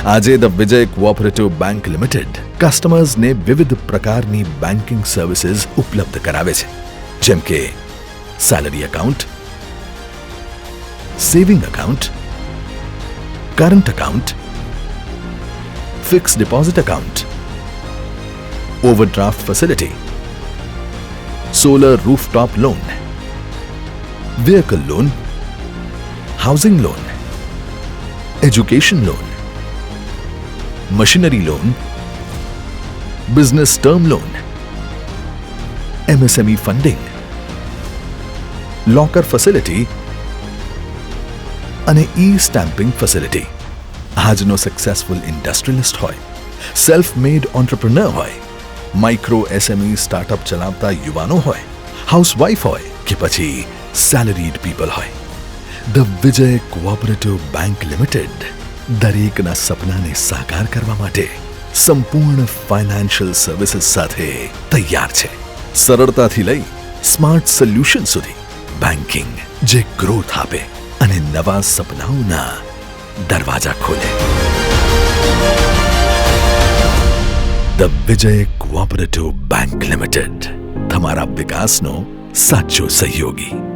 આજે the Vijay cooperative bank limited કસ્ટમર્સને વિવિધ પ્રકારની બેન્કિંગ સર્વિસીસ ઉપલબ્ધ કરાવે છે, જેમ કે salary account, saving account, current account, fix deposit account, overdraft facility, solar rooftop loan, vehicle loan, housing loan, education loan, machinery loan, business term loan, MSME funding, locker facility અને e-stamping facility. આજનો successful ઇન્ડસ્ટ્રીલિસ્ટ હોય, self made entrepreneur હોય, micro SME startup ચલાવતા યુવાનો હોય, housewife હોય કે પછી સેલરીડ પીપલ હોય, the Vijay cooperative bank limited દરેકના સપનાને સાકાર કરવા માટે સંપૂર્ણ ફાઇનાન્શિયલ સર્વિસીસ સાથે તૈયાર છે. સરળતાથી લઈ સ્માર્ટ સોલ્યુશન સુધી બેન્કિંગ જે ગ્રોથ આપે અને નવા સપનાઓના દરવાજા ખોલે. The Vijay cooperative bank limited, તમારા વિકાસનો સાચો સહયોગી.